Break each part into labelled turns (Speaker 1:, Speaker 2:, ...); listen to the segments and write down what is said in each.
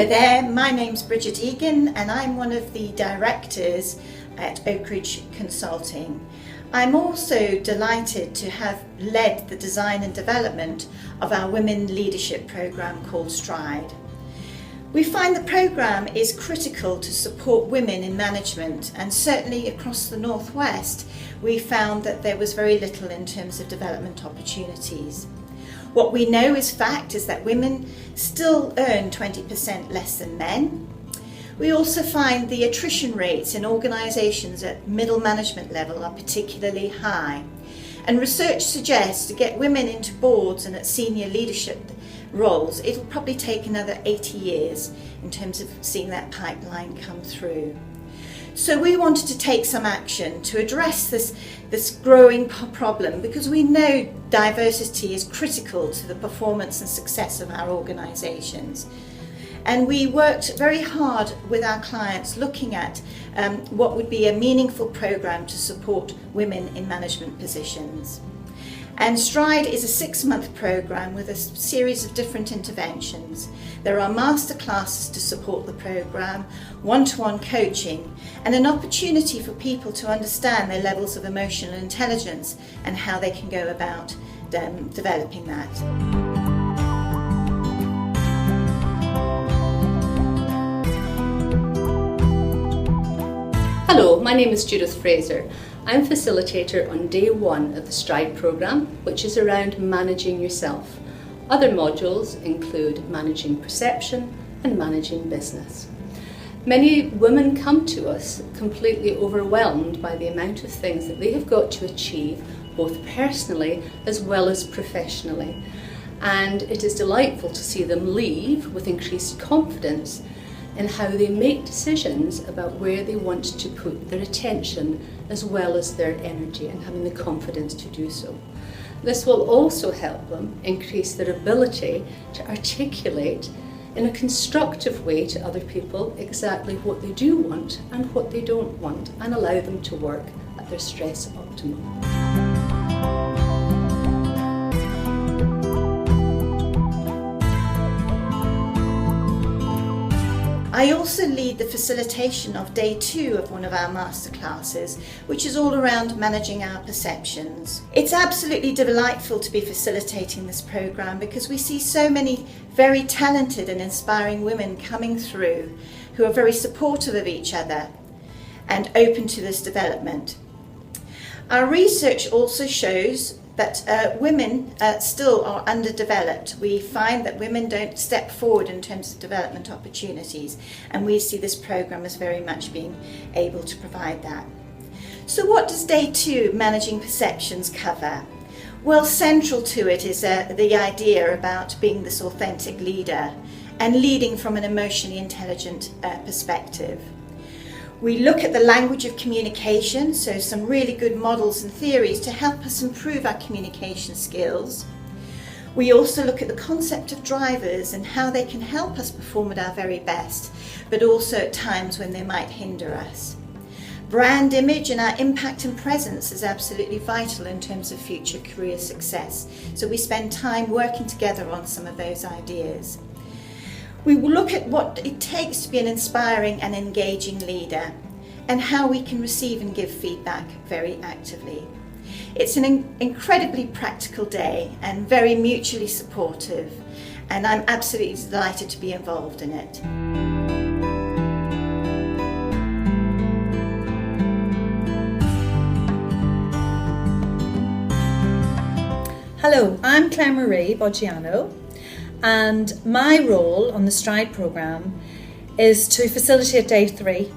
Speaker 1: Hello there, my name's Bridget Egan and I'm one of the directors at OAKRIDGE Consulting. I'm also delighted to have led the design and development of our Women Leadership Programme called STRIDE. We find the programme is critical to support women in management, and certainly across the Northwest we found that there was very little in terms of development opportunities. What we know as fact is that women still earn 20% less than men. We also find the attrition rates in organisations at middle management level are particularly high. And research suggests to get women into boards and at senior leadership roles, it'll probably take another 80 years in terms of seeing that pipeline come through. So we wanted to take some action to address this growing problem, because we know diversity is critical to the performance and success of our organisations. And we worked very hard with our clients looking at what would be a meaningful programme to support women in management positions. And STRIDE is a 6-month programme with a series of different interventions. There are masterclasses to support the programme, one-to-one coaching, and an opportunity for people to understand their levels of emotional intelligence and how they can go about developing that.
Speaker 2: Hello, my name is Judith Fraser. I'm facilitator on day 1 of the STRIDE programme, which is around managing yourself. Other modules include managing perception and managing business. Many women come to us completely overwhelmed by the amount of things that they have got to achieve, both personally as well as professionally. And it is delightful to see them leave with increased confidence in how they make decisions about where they want to put their attention as well as their energy, and having the confidence to do so. This will also help them increase their ability to articulate in a constructive way to other people exactly what they do want and what they don't want, and allow them to work at their stress optimum.
Speaker 1: I also lead the facilitation of day 2 of one of our masterclasses, which is all around managing our perceptions. It's absolutely delightful to be facilitating this programme, because we see so many very talented and inspiring women coming through who are very supportive of each other and open to this development. Our research also shows that women still are underdeveloped. We find that women don't step forward in terms of development opportunities, and we see this programme as very much being able to provide that. So what does day 2, Managing Perceptions, cover? Well, central to it is the idea about being this authentic leader and leading from an emotionally intelligent perspective. We look at the language of communication, so some really good models and theories to help us improve our communication skills. We also look at the concept of drivers and how they can help us perform at our very best, but also at times when they might hinder us. Brand image and our impact and presence is absolutely vital in terms of future career success, so we spend time working together on some of those ideas. We will look at what it takes to be an inspiring and engaging leader, and how we can receive and give feedback very actively. It's an incredibly practical day and very mutually supportive, and I'm absolutely delighted to be involved in it.
Speaker 3: Hello, I'm Claire Marie Boggiano, and my role on the STRIDE programme is to facilitate day 3.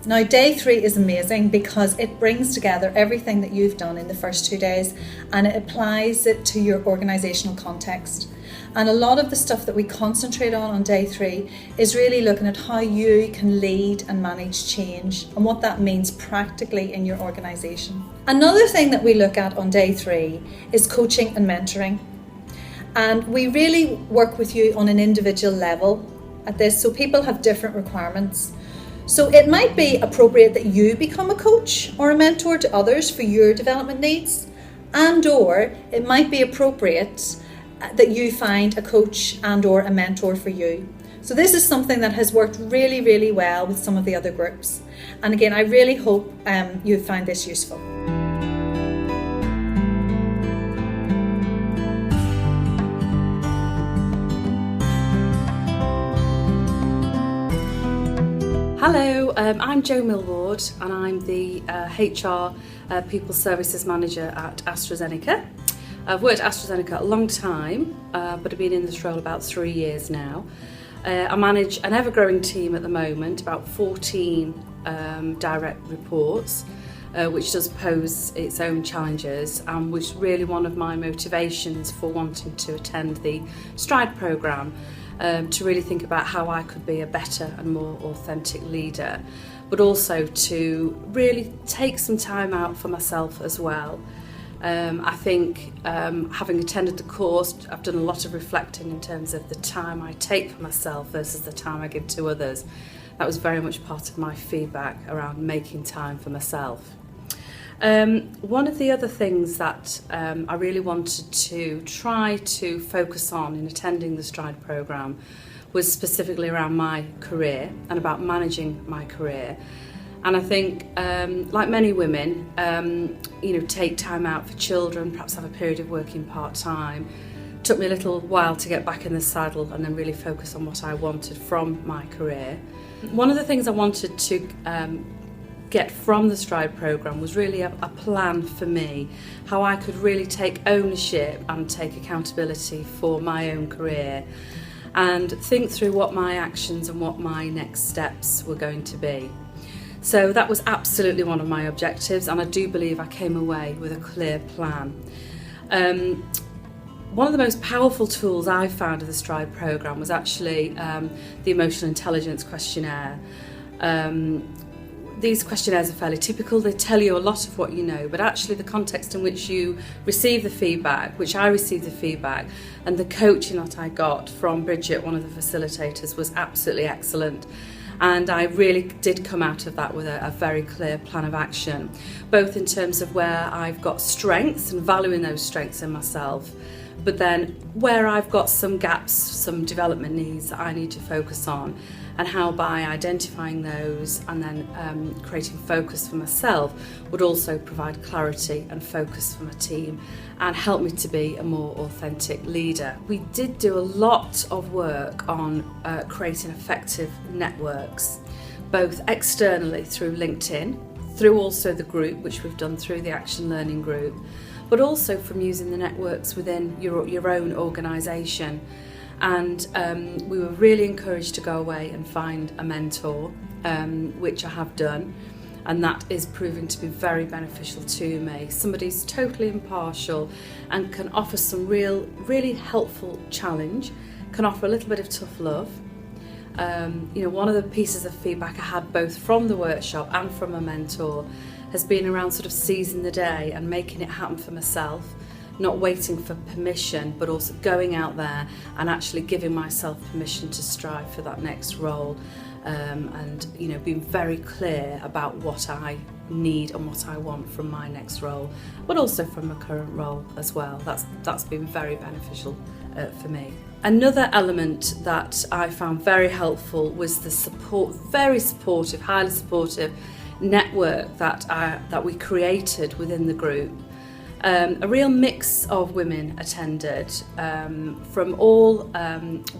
Speaker 3: Now, day 3 is amazing because it brings together everything that you've done in the first 2 days, and it applies it to your organisational context. And a lot of the stuff that we concentrate on day 3 is really looking at how you can lead and manage change and what that means practically in your organisation. Another thing that we look at on day 3 is coaching and mentoring. And we really work with you on an individual level at this, so people have different requirements. So it might be appropriate that you become a coach or a mentor to others for your development needs, and/or it might be appropriate that you find a coach and/or a mentor for you. So this is something that has worked really, really well with some of the other groups. And again, I really hope you find this useful.
Speaker 4: Hello, I'm Jo Millward and I'm the HR People Services Manager at AstraZeneca. I've worked at AstraZeneca a long time, but I've been in this role about 3 years now. I manage an ever-growing team at the moment, about 14 direct reports, which does pose its own challenges, and which is really one of my motivations for wanting to attend the STRIDE programme, to really think about how I could be a better and more authentic leader, but also to really take some time out for myself as well. I think having attended the course, I've done a lot of reflecting in terms of the time I take for myself versus the time I give to others. That was very much part of my feedback around making time for myself. One of the other things that I really wanted to try to focus on in attending the STRIDE programme was specifically around my career and about managing my career. And I think, like many women, take time out for children, perhaps have a period of working part-time. It took me a little while to get back in the saddle and then really focus on what I wanted from my career. One of the things I wanted to get from the STRIDE programme was really a plan for me, how I could really take ownership and take accountability for my own career and think through what my actions and what my next steps were going to be. So that was absolutely one of my objectives, and I do believe I came away with a clear plan. One of the most powerful tools I found in the STRIDE programme was actually the Emotional Intelligence Questionnaire. These questionnaires are fairly typical. They tell you a lot of what you know, but actually the context in which you receive the feedback, which I received the feedback, and the coaching that I got from Bridget, one of the facilitators, was absolutely excellent. And I really did come out of that with a very clear plan of action, both in terms of where I've got strengths and valuing those strengths in myself, but then where I've got some gaps, some development needs that I need to focus on, and how by identifying those and then creating focus for myself would also provide clarity and focus for my team and help me to be a more authentic leader. We did do a lot of work on creating effective networks, both externally through LinkedIn, through also the group, which we've done through the Action Learning Group, but also from using the networks within your own organisation. And we were really encouraged to go away and find a mentor, which I have done, and that is proving to be very beneficial to me. Somebody who's totally impartial and can offer some really helpful challenge, can offer a little bit of tough love. One of the pieces of feedback I had both from the workshop and from a mentor has been around sort of seizing the day and making it happen for myself, not waiting for permission, but also going out there and actually giving myself permission to strive for that next role, and being very clear about what I need and what I want from my next role, but also from my current role as well. That's been very beneficial for me. Another element that I found very helpful was the very supportive, highly supportive network that we created within the group. A real mix of women attended, from all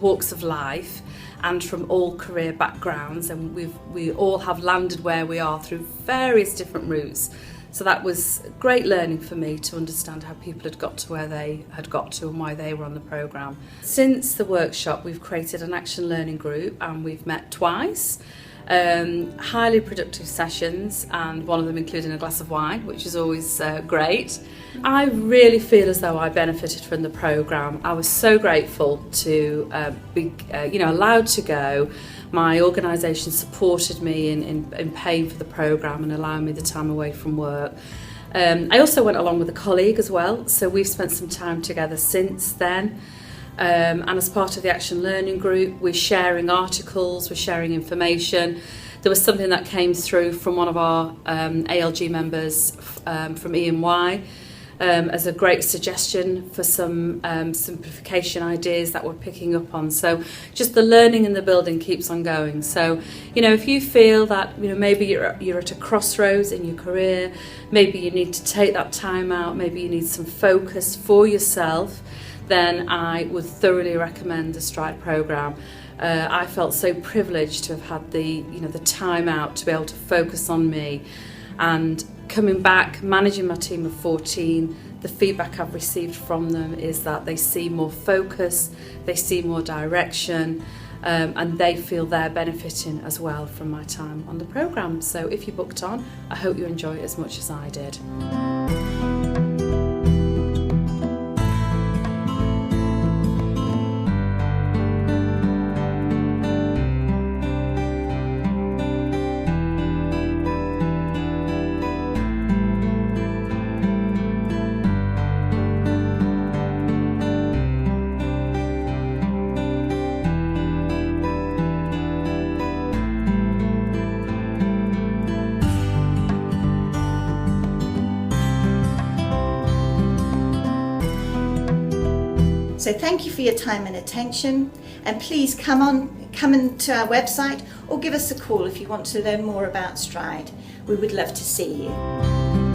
Speaker 4: walks of life and from all career backgrounds, and we all have landed where we are through various different routes. So that was great learning for me to understand how people had got to where they had got to and why they were on the programme. Since the workshop, we've created an Action Learning Group and we've met twice. Highly productive sessions, and one of them including a glass of wine, which is always great. I really feel as though I benefited from the programme. I was so grateful to be allowed to go. My organisation supported me in paying for the programme and allowing me the time away from work. I also went along with a colleague as well, so we've spent some time together since then. And as part of the Action Learning Group, we're sharing articles, we're sharing information. There was something that came through from one of our ALG members from E&Y, as a great suggestion for some simplification ideas that we're picking up on. So just the learning and the building keeps on going. So, you know, if you feel that, you know, maybe you're at a crossroads in your career, maybe you need to take that time out, maybe you need some focus for yourself, then I would thoroughly recommend the Stride programme. I felt so privileged to have had the time out to be able to focus on me, and coming back, managing my team of 14, the feedback I've received from them is that they see more focus, they see more direction, and they feel they're benefiting as well from my time on the programme. So if you booked on, I hope you enjoy it as much as I did.
Speaker 1: So thank you for your time and attention, and please come into our website or give us a call if you want to learn more about Stride. We would love to see you.